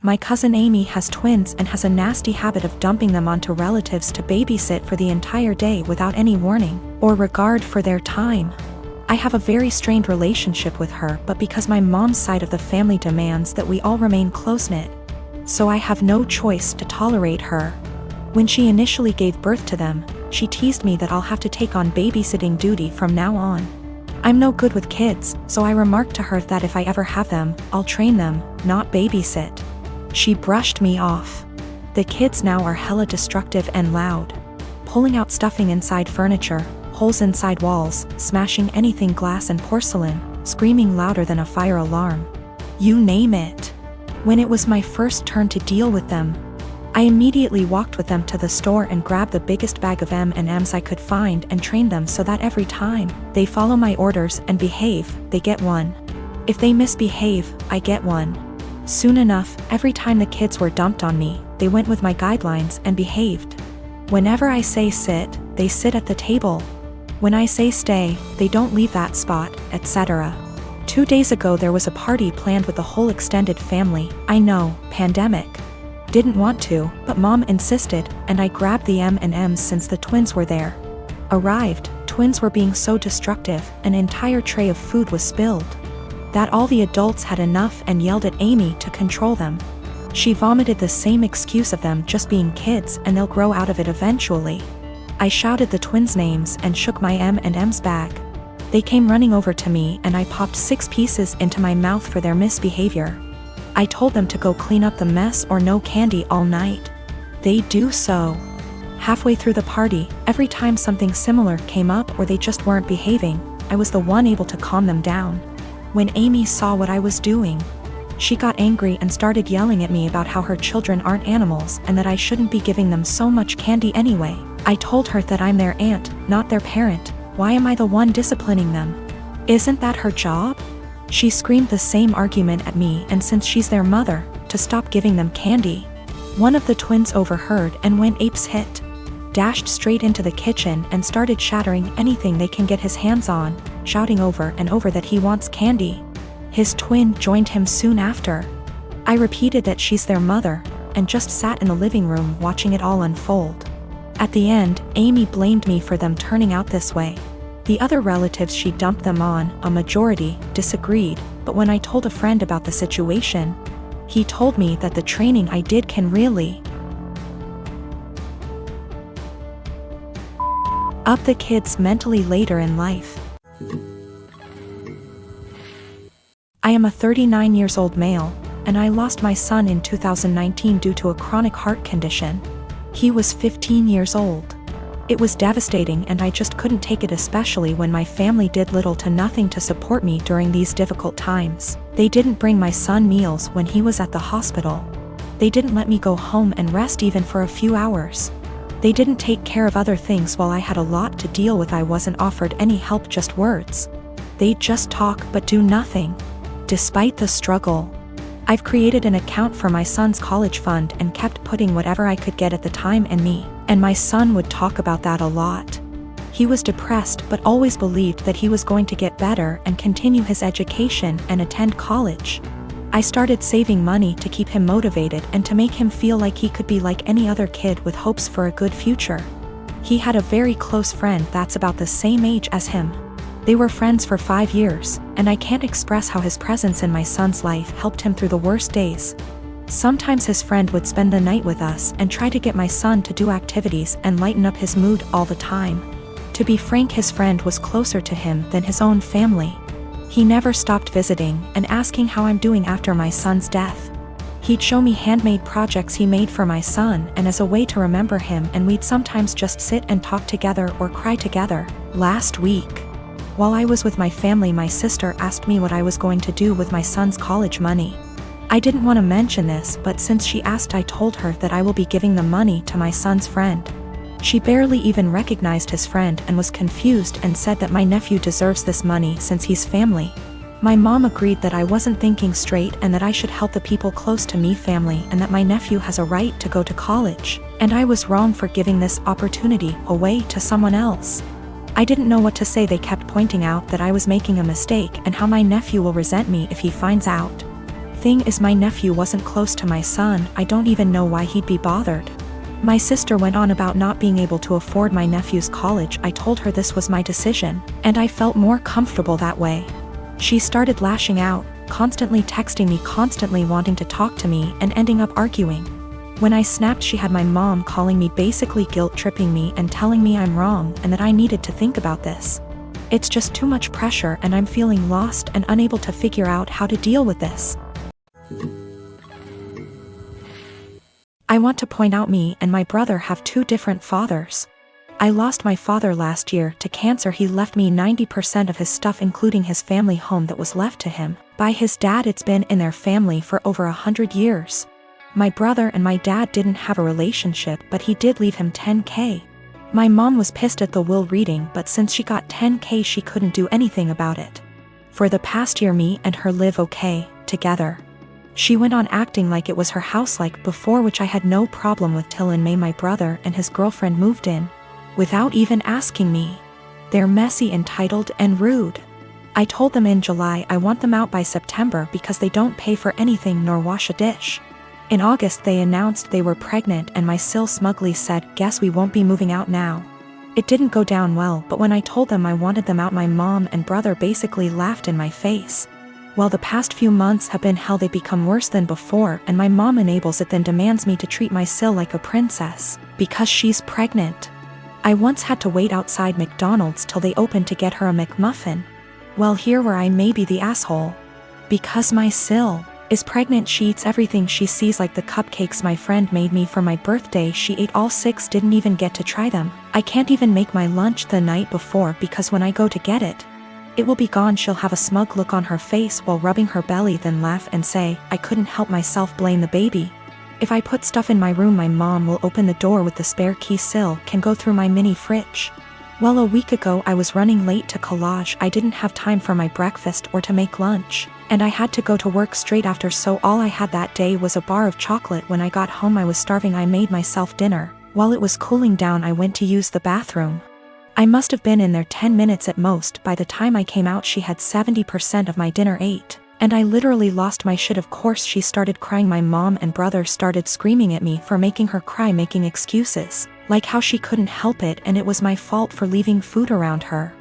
My cousin Amy has twins and has a nasty habit of dumping them onto relatives to babysit for the entire day without any warning or regard for their time. I have a very strained relationship with her, but because my mom's side of the family demands that we all remain close-knit, so I have no choice to tolerate her. When she initially gave birth to them, she teased me that I'll have to take on babysitting duty from now on. I'm no good with kids, so I remarked to her that if I ever have them, I'll train them, not babysit. She brushed me off. The kids now are hella destructive and loud, pulling out stuffing inside furniture, holes inside walls, smashing anything glass and porcelain, screaming louder than a fire alarm. You name it. When it was my first turn to deal with them, I immediately walked with them to the store and grabbed the biggest bag of M&Ms I could find and trained them so that every time they follow my orders and behave, they get one. If they misbehave, I get one. Soon enough, every time the kids were dumped on me, they went with my guidelines and behaved. Whenever I say sit, they sit at the table. When I say stay, they don't leave that spot, etc. 2 days ago there was a party planned with the whole extended family. I know, pandemic. Didn't want to, but mom insisted, and I grabbed the M&Ms since the twins were there. Arrived, twins were being so destructive, an entire tray of food was spilled. That all the adults had enough and yelled at Amy to control them. She vomited the same excuse of them just being kids and they'll grow out of it eventually. I shouted the twins' names and shook my M&Ms bag. They came running over to me and I popped 6 pieces into my mouth for their misbehavior. I told them to go clean up the mess or no candy all night. They do so. Halfway through the party, every time something similar came up or they just weren't behaving, I was the one able to calm them down. When Amy saw what I was doing, she got angry and started yelling at me about how her children aren't animals and that I shouldn't be giving them so much candy anyway. I told her that I'm their aunt, not their parent. Why am I the one disciplining them? Isn't that her job? She screamed the same argument at me, and since she's their mother, to stop giving them candy. One of the twins overheard and went apeshit. Dashed straight into the kitchen and started shattering anything they can get his hands on, shouting over and over that he wants candy. His twin joined him soon after. I repeated that she's their mother, and just sat in the living room watching it all unfold. At the end, Amy blamed me for them turning out this way. The other relatives she dumped them on, a majority, disagreed, but when I told a friend about the situation, he told me that the training I did can really up the kids mentally later in life. I am a 39 years old male, and I lost my son in 2019 due to a chronic heart condition. He was 15 years old. It was devastating and I just couldn't take it, especially when my family did little to nothing to support me during these difficult times. They didn't bring my son meals when he was at the hospital. They didn't let me go home and rest even for a few hours. They didn't take care of other things while I had a lot to deal with. I wasn't offered any help, just words. They'd just talk but do nothing. Despite the struggle, I've created an account for my son's college fund and kept putting whatever I could get at the time, and my son would talk about that a lot. He was depressed but always believed that he was going to get better and continue his education and attend college. I started saving money to keep him motivated and to make him feel like he could be like any other kid with hopes for a good future. He had a very close friend that's about the same age as him. They were friends for 5 years, and I can't express how his presence in my son's life helped him through the worst days. Sometimes his friend would spend the night with us and try to get my son to do activities and lighten up his mood all the time. To be frank, his friend was closer to him than his own family. He never stopped visiting and asking how I'm doing after my son's death. He'd show me handmade projects he made for my son and as a way to remember him, and we'd sometimes just sit and talk together or cry together. Last week, while I was with my family, my sister asked me what I was going to do with my son's college money. I didn't want to mention this, but since she asked, I told her that I will be giving the money to my son's friend. She barely even recognized his friend and was confused and said that my nephew deserves this money since he's family. My mom agreed that I wasn't thinking straight and that I should help the people close to me, family, and that my nephew has a right to go to college, and I was wrong for giving this opportunity away to someone else. I didn't know what to say. They kept pointing out that I was making a mistake and how my nephew will resent me if he finds out. thing is, my nephew wasn't close to my son. I don't even know why he'd be bothered. My sister went on about not being able to afford my nephew's college. I told her this was my decision, and I felt more comfortable that way. She started lashing out, constantly texting me, constantly wanting to talk to me, and ending up arguing. When I snapped, she had my mom calling me, basically guilt-tripping me and telling me I'm wrong and that I needed to think about this. It's just too much pressure, and I'm feeling lost and unable to figure out how to deal with this. I want to point out, me and my brother have two different fathers. I lost my father last year to cancer. He left me 90% of his stuff, including his family home that was left to him by his dad. It's been in their family for over 100 years. My brother and my dad didn't have a relationship, but he did leave him $10K. My mom was pissed at the will reading, but since she got $10K, she couldn't do anything about it. For the past year, me and her live okay together. She went on acting like it was her house like before, which I had no problem with, till in May my brother and his girlfriend moved in without even asking me. They're messy, entitled, and rude. I told them in July I want them out by September because they don't pay for anything nor wash a dish. In August they announced they were pregnant, and my sil smugly said, "Guess we won't be moving out now." It didn't go down well, but when I told them I wanted them out, my mom and brother basically laughed in my face. Well, the past few months have been hell. They become worse than before, and my mom enables it, then demands me to treat my sil like a princess because she's pregnant. I once had to wait outside McDonald's till they opened to get her a McMuffin. Well, here where I may be the asshole. Because my sil is pregnant, she eats everything she sees, like the cupcakes my friend made me for my birthday. She ate all 6, didn't even get to try them. I can't even make my lunch the night before because when I go to get it, it will be gone. She'll have a smug look on her face while rubbing her belly, then laugh and say, "I couldn't help myself, blame the baby." If I put stuff in my room, my mom will open the door with the spare key. Sil can go through my mini fridge. Well, a week ago I was running late to collage. I didn't have time for my breakfast or to make lunch, and I had to go to work straight after, so all I had that day was a bar of chocolate. When I got home I was starving. I made myself dinner. While it was cooling down I went to use the bathroom. I must have been in there 10 minutes at most. By the time I came out she had 70% of my dinner ate, and I literally lost my shit. Of course she started crying. My mom and brother started screaming at me for making her cry, making excuses, like how she couldn't help it and it was my fault for leaving food around her.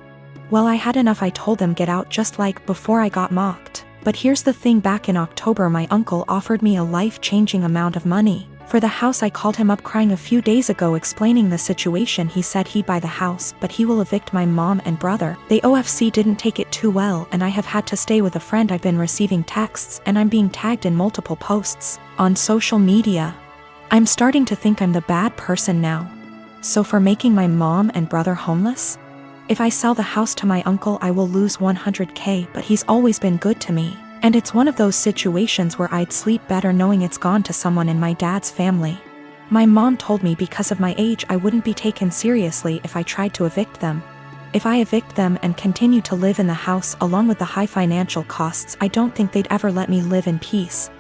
Well, I had enough. I told them get out, just like before I got mocked. But here's the thing, back in October my uncle offered me a life-changing amount of money for the house. I called him up crying a few days ago explaining the situation. He said he'd buy the house, but he will evict my mom and brother. The OFC didn't take it too well, and I have had to stay with a friend. I've been receiving texts and I'm being tagged in multiple posts on social media. I'm starting to think I'm the bad person now. So for making my mom and brother homeless? If I sell the house to my uncle I will lose 100K, but he's always been good to me. And it's one of those situations where I'd sleep better knowing it's gone to someone in my dad's family. My mom told me because of my age I wouldn't be taken seriously if I tried to evict them. If I evict them and continue to live in the house along with the high financial costs, I don't think they'd ever let me live in peace.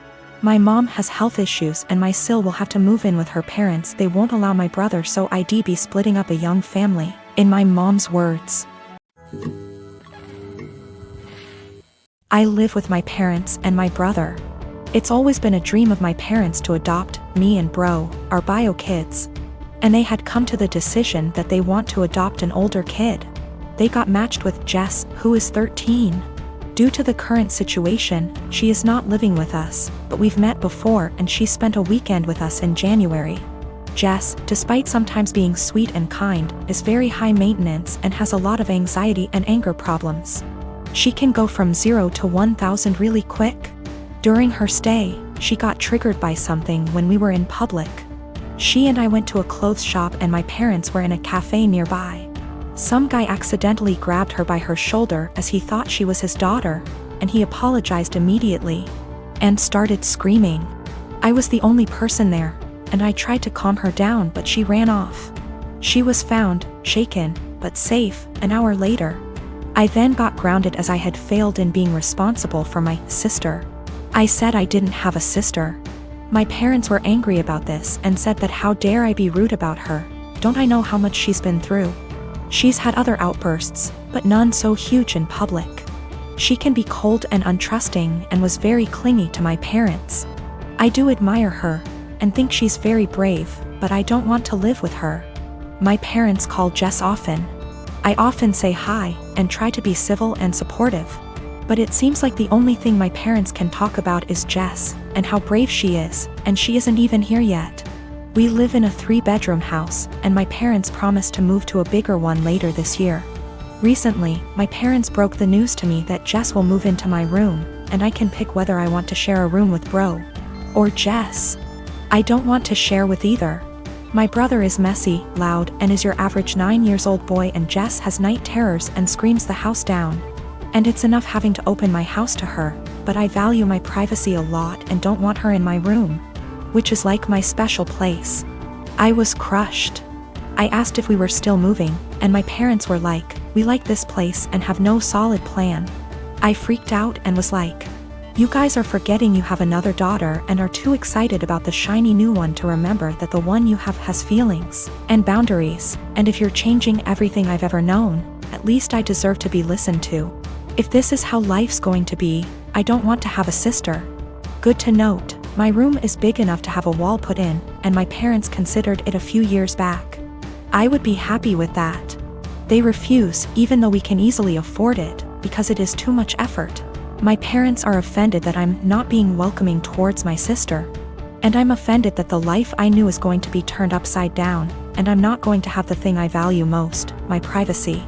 My mom has health issues and my sil will have to move in with her parents. They won't allow my brother, so I'd be splitting up a young family, in my mom's words. I live with my parents and my brother. It's always been a dream of my parents to adopt me and bro, our bio kids. And they had come to the decision that they want to adopt an older kid. They got matched with Jess, who is 13. Due to the current situation, she is not living with us, but we've met before and she spent a weekend with us in January. Jess, despite sometimes being sweet and kind, is very high maintenance and has a lot of anxiety and anger problems. She can go from 0 to 1,000 really quick. During her stay, she got triggered by something when we were in public. She and I went to a clothes shop and my parents were in a cafe nearby. Some guy accidentally grabbed her by her shoulder as he thought she was his daughter, and he apologized immediately and started screaming. I was the only person there, and I tried to calm her down, but she ran off. She was found, shaken, but safe, an hour later. I then got grounded as I had failed in being responsible for my sister. I said I didn't have a sister. My parents were angry about this and said that how dare I be rude about her. Don't I know how much she's been through? She's had other outbursts, but none so huge in public. She can be cold and untrusting and was very clingy to my parents. I do admire her and think she's very brave, but I don't want to live with her. My parents call Jess often. I often say hi and try to be civil and supportive. But it seems like the only thing my parents can talk about is Jess and how brave she is, and she isn't even here yet. We live in a 3-bedroom house, and my parents promised to move to a bigger one later this year. Recently, my parents broke the news to me that Jess will move into my room, and I can pick whether I want to share a room with Bro or Jess. I don't want to share with either. My brother is messy, loud, and is your average 9-year-old boy, and Jess has night terrors and screams the house down. And it's enough having to open my house to her, but I value my privacy a lot and don't want her in my room, which is like my special place. I was crushed. I asked if we were still moving, and my parents were like, "We like this place and have no solid plan." I freaked out and was like, "You guys are forgetting you have another daughter and are too excited about the shiny new one to remember that the one you have has feelings and boundaries, and if you're changing everything I've ever known, at least I deserve to be listened to. If this is how life's going to be, I don't want to have a sister." Good to note, my room is big enough to have a wall put in, and my parents considered it a few years back. I would be happy with that. They refuse, even though we can easily afford it, because it is too much effort. My parents are offended that I'm not being welcoming towards my sister. And I'm offended that the life I knew is going to be turned upside down, and I'm not going to have the thing I value most, my privacy.